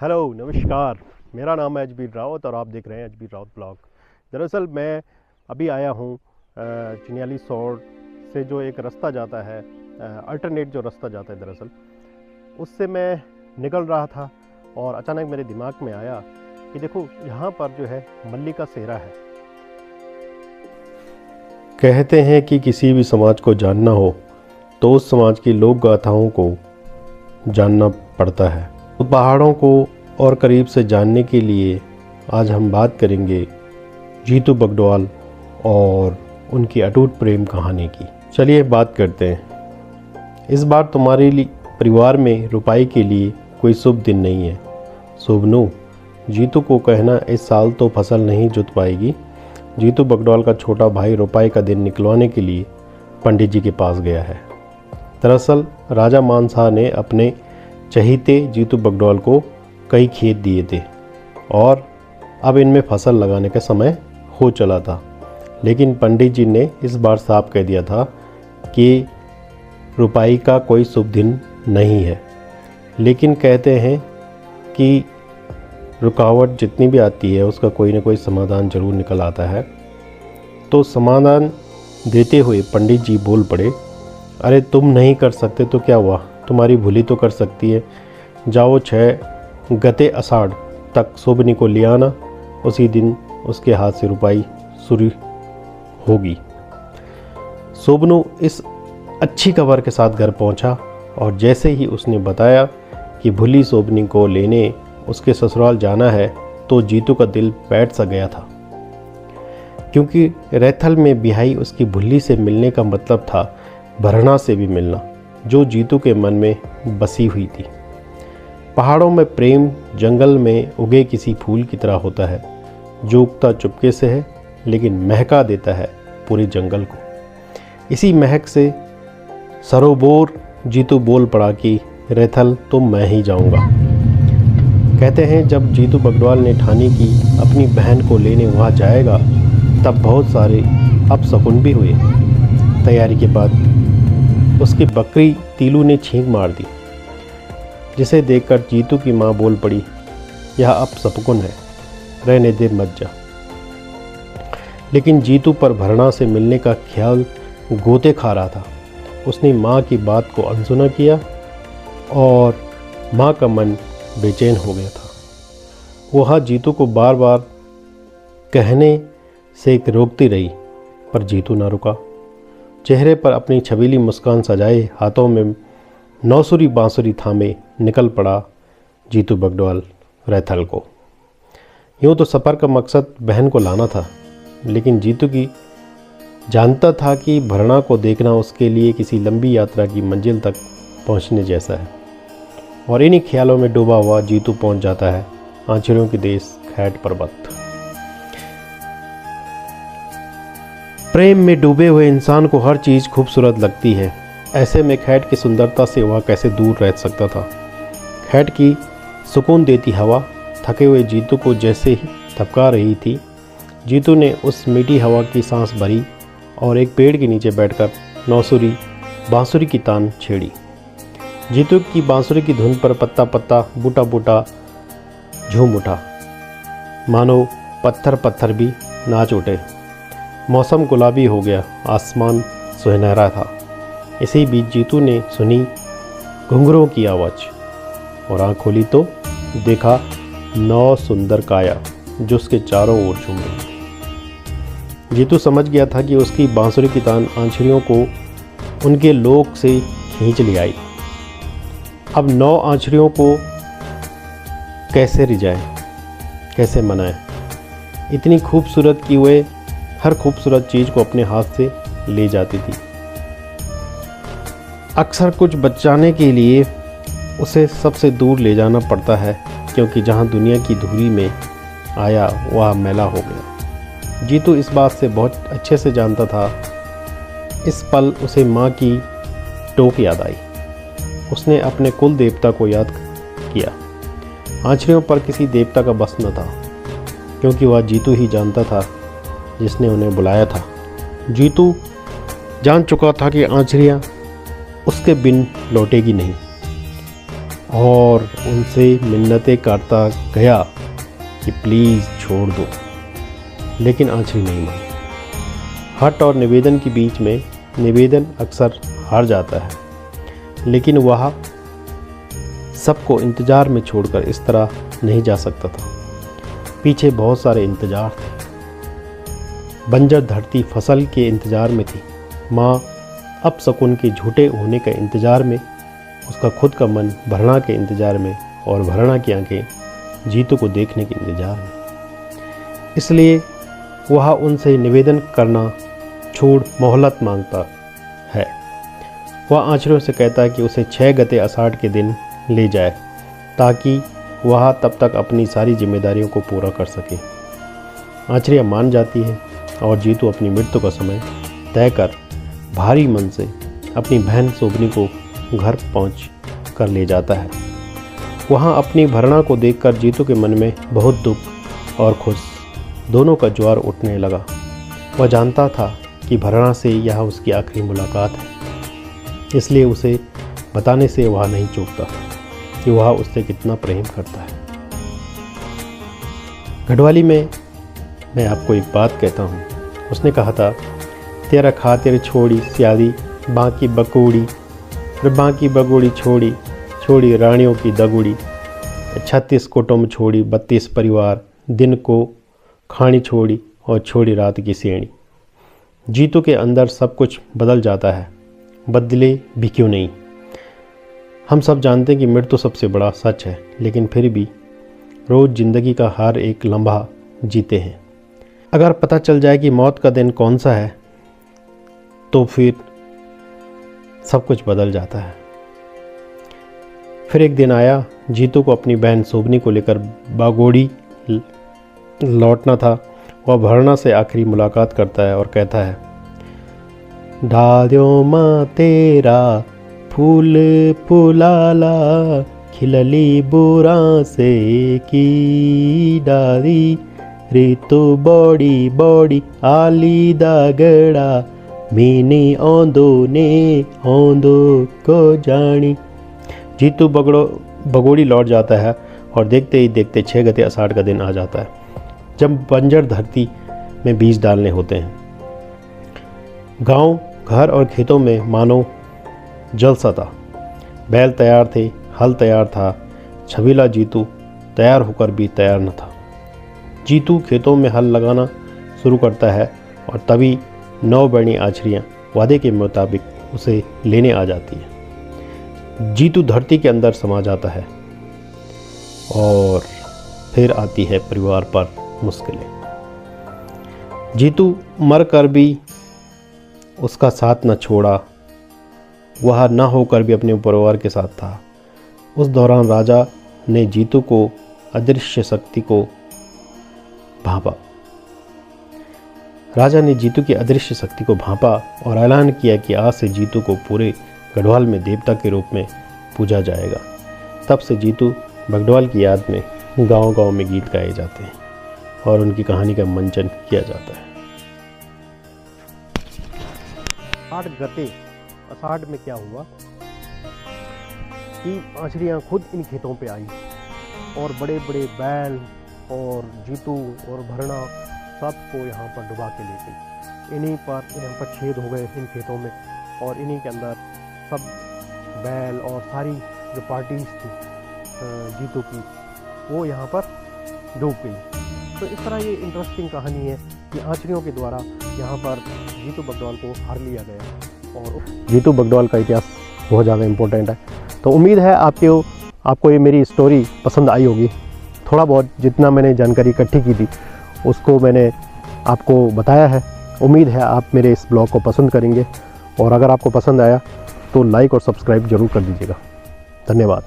Hello नमस्कार। मेरा नाम है अजबीर रावत और आप देख रहे हैं अजबीर रावत ब्लॉग। दरअसल मैं अभी आया हूँ चिन्याली सौड़ से जो एक रास्ता जाता है, अल्टरनेट जो रास्ता जाता है, दरअसल उससे मैं निकल रहा था और अचानक मेरे दिमाग में आया कि देखो यहाँ पर जो है मल्ली का सेहरा है। कहते हैं कि किसी भी समाज को जानना हो तो उस समाज की लोक गाथाओं को जानना पड़ता है। तो पहाड़ों को और करीब से जानने के लिए आज हम बात करेंगे जीतू बगडोल और उनकी अटूट प्रेम कहानी की। चलिए बात करते हैं। इस बार तुम्हारे लिए परिवार में रुपाई के लिए कोई शुभ दिन नहीं है शोभनू, जीतू को कहना इस साल तो फसल नहीं जुत पाएगी। जीतू बगडोल का छोटा भाई रुपाई का दिन निकलवाने के लिए पंडित जी के पास गया है। दरअसल राजा मानशाह ने अपने चहीते जीतू बगडोल को कई खेत दिए थे और अब इनमें फसल लगाने का समय हो चला था, लेकिन पंडित जी ने इस बार साफ कह दिया था कि रुपाई का कोई शुभ दिन नहीं है। लेकिन कहते हैं कि रुकावट जितनी भी आती है उसका कोई ना कोई समाधान जरूर निकल आता है। तो समाधान देते हुए पंडित जी बोल पड़े, अरे तुम नहीं कर सकते तो क्या हुआ, तुम्हारी भूली तो कर सकती है। जाओ 6 गते आषाढ़ तक शोभनी को ले आना, उसी दिन उसके हाथ से रुपाई शुरू होगी। शोभनू इस अच्छी खबर के साथ घर पहुंचा और जैसे ही उसने बताया कि भूली शोभनी को लेने उसके ससुराल जाना है तो जीतू का दिल बैठ सा गया था, क्योंकि रैथल में बिहाई उसकी भुल्ली से मिलने का मतलब था भरना से भी मिलना, जो जीतू के मन में बसी हुई थी। पहाड़ों में प्रेम जंगल में उगे किसी फूल की तरह होता है, जो उगता चुपके से है लेकिन महका देता है पूरे जंगल को। इसी महक से सरोबोर जीतू बोल पड़ा कि रैथल तो मैं ही जाऊंगा। कहते हैं जब जीतू बगडोल ने ठानी कि अपनी बहन को लेने वहाँ जाएगा तब बहुत सारे अपशकुन भी हुए। तैयारी के बाद उसकी बकरी तीलू ने छींक मार दी, जिसे देखकर जीतू की माँ बोल पड़ी, यह अपशकुन है, रहने दे मत जा। लेकिन जीतू पर भरना से मिलने का ख्याल गोते खा रहा था। उसने माँ की बात को अनसुना किया और माँ का मन बेचैन हो गया था। वह जीतू को बार बार कहने से रोकती रही, पर जीतू ना रुका। चेहरे पर अपनी छबीली मुस्कान सजाए, हाथों में नौसुरी बांसुरी थामे निकल पड़ा जीतू बगडोल रैथल को। यूँ तो सफ़र का मकसद बहन को लाना था, लेकिन जीतू की जानता था कि भरना को देखना उसके लिए किसी लंबी यात्रा की मंजिल तक पहुंचने जैसा है। और इन्हीं ख्यालों में डूबा हुआ जीतू पहुंच जाता है आंचलों के देश खैट पर्वत। प्रेम में डूबे हुए इंसान को हर चीज़ खूबसूरत लगती है। ऐसे में खैट की सुंदरता से वह कैसे दूर रह सकता था। खैट की सुकून देती हवा थके हुए जीतू को जैसे ही थपका रही थी। जीतू ने उस मीठी हवा की सांस भरी और एक पेड़ के नीचे बैठकर नौसुरी बांसुरी की तान छेड़ी। जीतू की बांसुरी की धुन पर पत्ता पत्ता बूटा बूटा झूम उठा, मानो पत्थर पत्थर भी नाच उठे। मौसम गुलाबी हो गया, आसमान सुनहरा था। इसी बीच जीतू ने सुनी घुंघरों की आवाज़ और आँख खोली तो देखा 9 सुंदर काया जो उसके चारों ओर झूम रही। जीतू समझ गया था कि उसकी बांसुरी की तान आंचड़ियों को उनके लोक से खींच ले आई। अब 9 आंचड़ियों को कैसे रिझाए, कैसे मनाए। इतनी खूबसूरत कि वे हर खूबसूरत चीज़ को अपने हाथ से ले जाती थी। अक्सर कुछ बचाने के लिए उसे सबसे दूर ले जाना पड़ता है, क्योंकि जहाँ दुनिया की धूरी में आया वह मैला हो गया। जीतू इस बात से बहुत अच्छे से जानता था। इस पल उसे माँ की टोक याद आई। उसने अपने कुल देवता को याद किया। आंचड़ियों पर किसी देवता का बस न था, क्योंकि वह जीतू ही जानता था जिसने उन्हें बुलाया था। जीतू जान चुका था कि आंचड़ियाँ उसके बिन लौटेगी नहीं। और उनसे मिन्नतें करता गया कि प्लीज़ छोड़ दो, लेकिन आँचरी नहीं मानी। हट और निवेदन के बीच में निवेदन अक्सर हार जाता है, लेकिन वह सबको इंतज़ार में छोड़कर इस तरह नहीं जा सकता था। पीछे बहुत सारे इंतज़ार थे। बंजर धरती फसल के इंतज़ार में थी। माँ अपशकुन के झूठे होने के इंतज़ार में, उसका खुद का मन भरणा के इंतज़ार में, और भरणा की आंखें जीतू को देखने के इंतज़ार में। इसलिए वह उनसे निवेदन करना छोड़ मोहलत मांगता है। वह आँचरियों से कहता है कि उसे 6 गते आषाढ़ के दिन ले जाए, ताकि वह तब तक अपनी सारी जिम्मेदारियों को पूरा कर सके। आँचरियाँ मान जाती है और जीतू अपनी मृत्यु का समय तय कर भारी मन से अपनी बहन शोभनी को घर पहुंच कर ले जाता है। वहां अपनी भरणा को देखकर जीतू के मन में बहुत दुख और खुश दोनों का ज्वार उठने लगा। वह जानता था कि भरणा से यह उसकी आखिरी मुलाकात है, इसलिए उसे बताने से वह नहीं चूकता कि वह उससे कितना प्रेम करता है। गढ़वाली में मैं आपको एक बात कहता हूँ। उसने कहा था, तेरा खातिर छोड़ी स्यादी बाकी बकूड़ी, बाकी बगोड़ी छोड़ी छोड़ी रानियों की दगुड़ी, 36 कुटुंब छोड़ी 32 परिवार, दिन को खानी छोड़ी और छोड़ी रात की सेणी। जीतू के अंदर सब कुछ बदल जाता है, बदले भी क्यों नहीं। हम सब जानते हैं कि मृत्यु सबसे बड़ा सच है, लेकिन फिर भी रोज़ ज़िंदगी का हर एक लम्हा जीते हैं। अगर पता चल जाए कि मौत का दिन कौन सा है, तो फिर सब कुछ बदल जाता है। फिर एक दिन आया, जीतू को अपनी बहन शोभनी को लेकर बागोड़ी लौटना था। वह भरणा से आखिरी मुलाकात करता है और कहता है, डाल्यो माँ तेरा फूल फुलाला, खिलली बुरा से की डाली, ऋतु बड़ी बड़ी आली दागड़ा, मीनी औंदो ने औंदो को जानी। जीतू बगोड़ी लौट जाता है और देखते ही देखते 6 गते आषाढ़ का दिन आ जाता है, जब बंजर धरती में बीज डालने होते हैं। गांव, घर और खेतों में मानो जलसा था। बैल तैयार थे, हल तैयार था, छबीला जीतू तैयार होकर भी तैयार न था। जीतू खेतों में हल लगाना शुरू करता है और तभी 9 बड़ी आँचरियाँ वादे के मुताबिक उसे लेने आ जाती है। जीतू धरती के अंदर समा जाता है और फिर आती है परिवार पर मुश्किलें। जीतू मर कर भी उसका साथ न छोड़ा, वह न होकर भी अपने परिवार के साथ था। उस दौरान राजा ने जीतू को अदृश्य शक्ति को भांपा। राजा ने जीतू की अदृश्य शक्ति को भांपा और ऐलान किया कि आज से जीतू को पूरे गढ़वाल में देवता के रूप में पूजा जाएगा। तब से जीतू बगडवाल की याद में गांव-गांव में गीत गाए जाते हैं और उनकी कहानी का मंचन किया जाता है। आषाढ़ में क्या हुआ कि आँचरियाँ खुद इन खेतों पे आई और बड़े बड़े बैल और जीतू और भरणा सबको यहाँ पर डुबा के ले गई। इन्हीं पर छेद हो गए इन खेतों में और इन्हीं के अंदर सब बैल और सारी जो पार्टीज थी जीतू की, वो यहाँ पर डूब गई। तो इस तरह ये इंटरेस्टिंग कहानी है कि आँचरियों के द्वारा यहाँ पर जीतू बगडवाल को हार लिया गया और जीतू बगडवाल का इतिहास बहुत ज़्यादा इम्पोर्टेंट है। तो उम्मीद है आपको ये मेरी स्टोरी पसंद आई होगी। थोड़ा बहुत जितना मैंने जानकारी इकट्ठी की थी उसको मैंने आपको बताया है। उम्मीद है आप मेरे इस ब्लॉग को पसंद करेंगे और अगर आपको पसंद आया तो लाइक और सब्सक्राइब ज़रूर कर दीजिएगा। धन्यवाद।